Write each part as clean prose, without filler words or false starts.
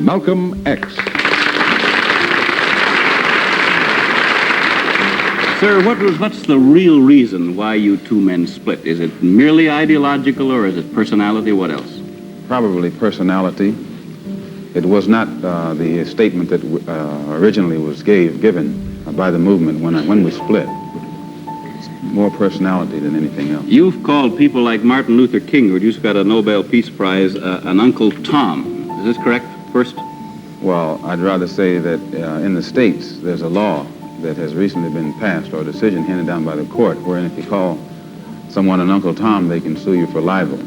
Malcolm X. Sir, what's the real reason why you two men split? Is it merely ideological, or is it personality? What else? Probably personality. It was not the statement that originally was given by the movement when we split. It's more personality than anything else. You've called people like Martin Luther King, who just got a Nobel Peace Prize, an Uncle Tom. Is this correct, first? Well, I'd rather say that in the States, there's a law that has recently been passed, or a decision handed down by the court, wherein if you call someone an Uncle Tom, they can sue you for libel.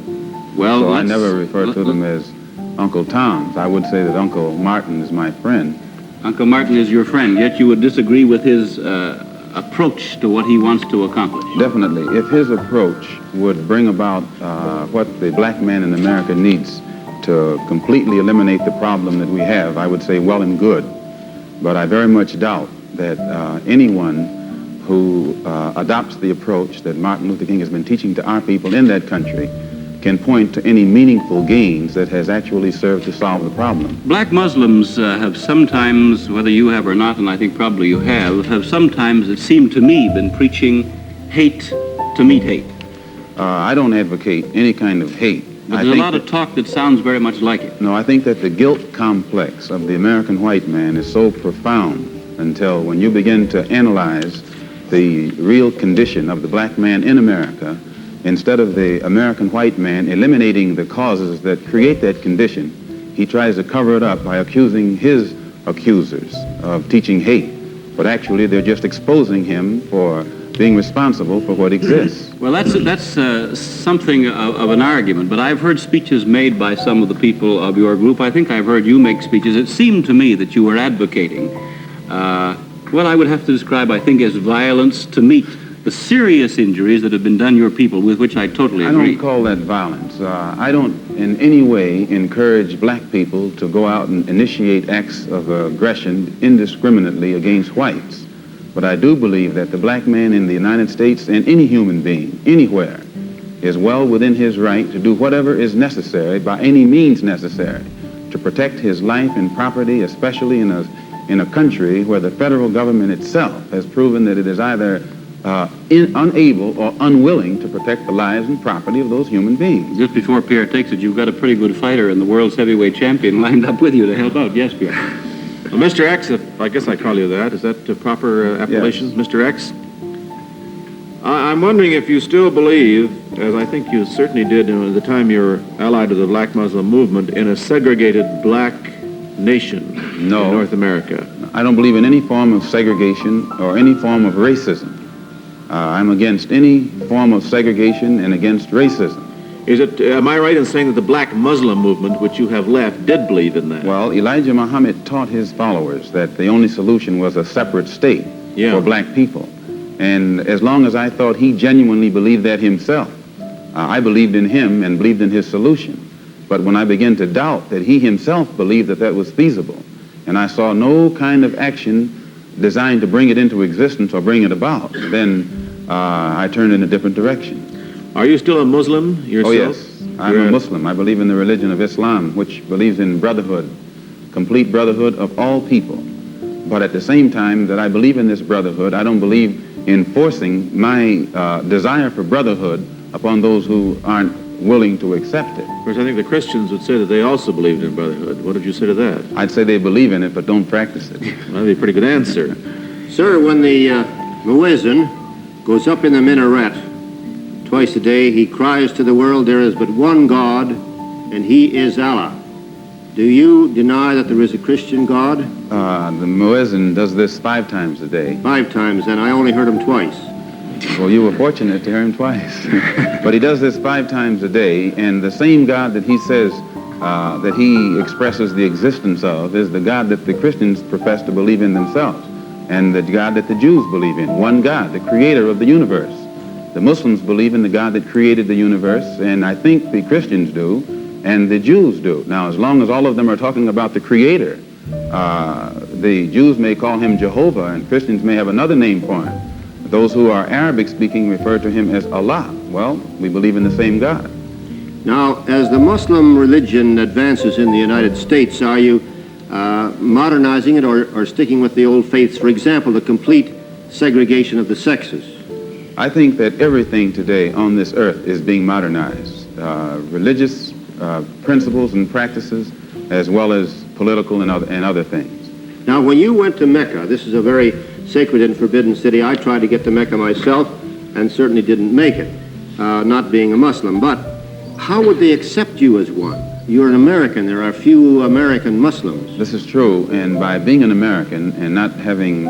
Well, so I never refer to them as Uncle Toms. I would say that Uncle Martin is my friend. Uncle Martin is your friend, yet you would disagree with his approach to what he wants to accomplish. Definitely. If his approach would bring about what the black man in America needs to completely eliminate the problem that we have, I would say well and good. But I very much doubt that anyone who adopts the approach that Martin Luther King has been teaching to our people in that country can point to any meaningful gains that has actually served to solve the problem. Black Muslims have sometimes, whether you have or not, and I think probably you have sometimes, it seemed to me, been preaching hate to meet hate. I don't advocate any kind of hate. But there's a lot of talk that sounds very much like it. No, I think that the guilt complex of the American white man is so profound until when you begin to analyze the real condition of the black man in America, instead of the American white man eliminating the causes that create that condition, he tries to cover it up by accusing his accusers of teaching hate. But actually, they're just exposing him for being responsible for what exists. Well, that's something of an argument, but I've heard speeches made by some of the people of your group. I think I've heard you make speeches. It seemed to me that you were advocating, well, I would have to describe, I think, as violence to meet the serious injuries that have been done your people, with which I totally agree. I don't call that violence. I don't in any way encourage black people to go out and initiate acts of aggression indiscriminately against whites. But I do believe that the black man in the United States and any human being, anywhere, is well within his right to do whatever is necessary, by any means necessary, to protect his life and property, especially in a country where the federal government itself has proven that it is either unable or unwilling to protect the lives and property of those human beings. Just before Pierre takes it, you've got a pretty good fighter and the world's heavyweight champion lined up with you to help out. Yes, Pierre. Well, Mr. X, if I guess I call you that, is that the proper appellation, yes. Mr. X? I'm wondering if you still believe, as I think you certainly did at the time you were allied to the black Muslim movement, in a segregated black nation in North America. I don't believe in any form of segregation or any form of racism. I'm against any form of segregation and against racism. Am I right in saying that the black Muslim movement, which you have left, did believe in that? Well, Elijah Muhammad taught his followers that the only solution was a separate state for black people. And as long as I thought he genuinely believed that himself, I believed in him and believed in his solution. But when I began to doubt that he himself believed that that was feasible, and I saw no kind of action designed to bring it into existence or bring it about, then I turned in a different direction. Are you still a Muslim yourself? Oh, yes. I'm a Muslim. I believe in the religion of Islam, which believes in brotherhood, complete brotherhood of all people. But at the same time that I believe in this brotherhood, I don't believe in forcing my desire for brotherhood upon those who aren't willing to accept it. Of course, I think the Christians would say that they also believed in brotherhood. What did you say to that? I'd say they believe in it, but don't practice it. Well, that'd be a pretty good answer. Sir, when the muezzin goes up in the minaret twice a day, he cries to the world, there is but one God, and he is Allah. Do you deny that there is a Christian God? The muezzin does this 5 times a day. 5 times, and I only heard him twice. Well, you were fortunate to hear him twice. But he does this 5 times a day, and the same God that he says that he expresses the existence of is the God that the Christians profess to believe in themselves, and the God that the Jews believe in. One God, the creator of the universe. The Muslims believe in the God that created the universe, and I think the Christians do, and the Jews do. Now, as long as all of them are talking about the creator, the Jews may call him Jehovah, and Christians may have another name for him. Those who are Arabic-speaking refer to him as Allah. Well, we believe in the same God. Now, as the Muslim religion advances in the United States, are you modernizing it or sticking with the old faiths? For example, the complete segregation of the sexes. I think that everything today on this earth is being modernized. Religious principles and practices, as well as political and other things. Now, when you went to Mecca, this is a very sacred and forbidden city. I tried to get to Mecca myself and certainly didn't make it, not being a Muslim. But how would they accept you as one? You're an American. There are few American Muslims. This is true, and by being an American and not having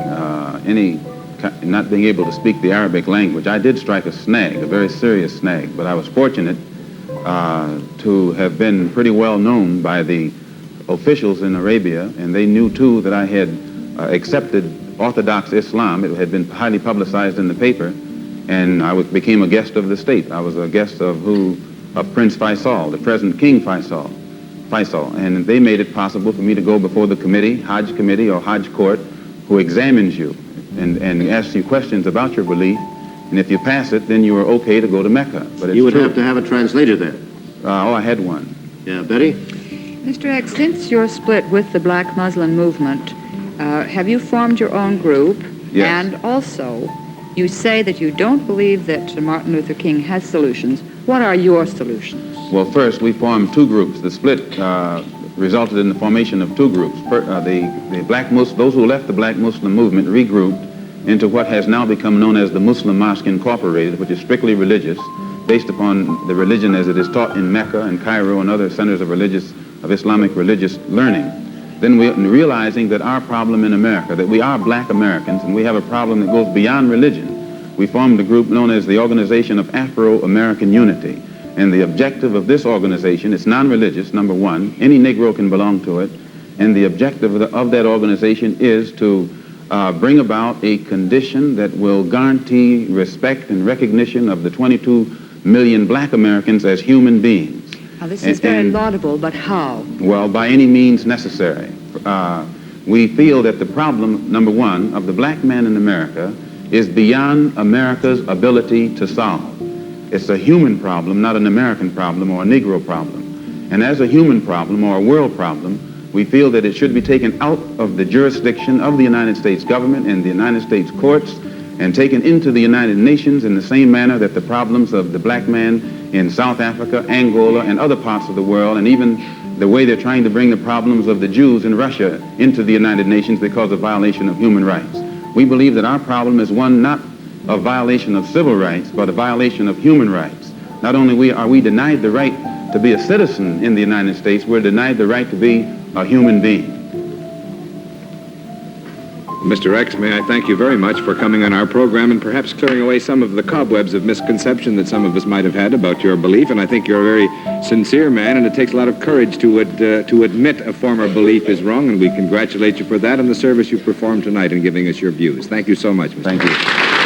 not being able to speak the Arabic language, I did strike a snag, a very serious snag. But I was fortunate to have been pretty well known by the officials in Arabia, and they knew too that I had accepted Orthodox Islam. It had been highly publicized in the paper, and I became a guest of the state. I was a guest of Prince Faisal, the present King Faisal, and they made it possible for me to go before the Hajj committee or Hajj court, who examines you and asks you questions about your belief, and if you pass it, then you are okay to go to Mecca. But it's you would true. have to have a translator then. I had one. Yeah, Betty? Mr. X, since you're split with the Black Muslim movement, have you formed your own group? Yes. And also, you say that you don't believe that Martin Luther King has solutions. What are your solutions? Well, first, we formed two groups. The split resulted in the formation of two groups. The black Muslim, those who left the Black Muslim movement regrouped into what has now become known as the Muslim Mosque Incorporated, which is strictly religious, based upon the religion as it is taught in Mecca and Cairo and other centers of Islamic religious learning. Then realizing that our problem in America, that we are black Americans and we have a problem that goes beyond religion, we formed a group known as the Organization of Afro-American Unity. And the objective of this organization, it's non-religious, number one. Any Negro can belong to it. And the objective of that organization is to bring about a condition that will guarantee respect and recognition of the 22 million black Americans as human beings. Now, this is very laudable, but how? Well, by any means necessary. We feel that the problem, number one, of the black man in America is beyond America's ability to solve. It's a human problem, not an American problem or a Negro problem. And as a human problem or a world problem, we feel that it should be taken out of the jurisdiction of the United States government and the United States courts and taken into the United Nations in the same manner that the problems of the black man in South Africa, Angola, and other parts of the world, and even the way they're trying to bring the problems of the Jews in Russia into the United Nations because of violation of human rights. We believe that our problem is one not of violation of civil rights, but a violation of human rights. Not only are we denied the right to be a citizen in the United States, we're denied the right to be a human being. Mr. X, may I thank you very much for coming on our program and perhaps clearing away some of the cobwebs of misconception that some of us might have had about your belief. And I think you're a very sincere man, and it takes a lot of courage to admit a former belief is wrong, and we congratulate you for that and the service you performed tonight in giving us your views. Thank you so much, Mr. Thank you.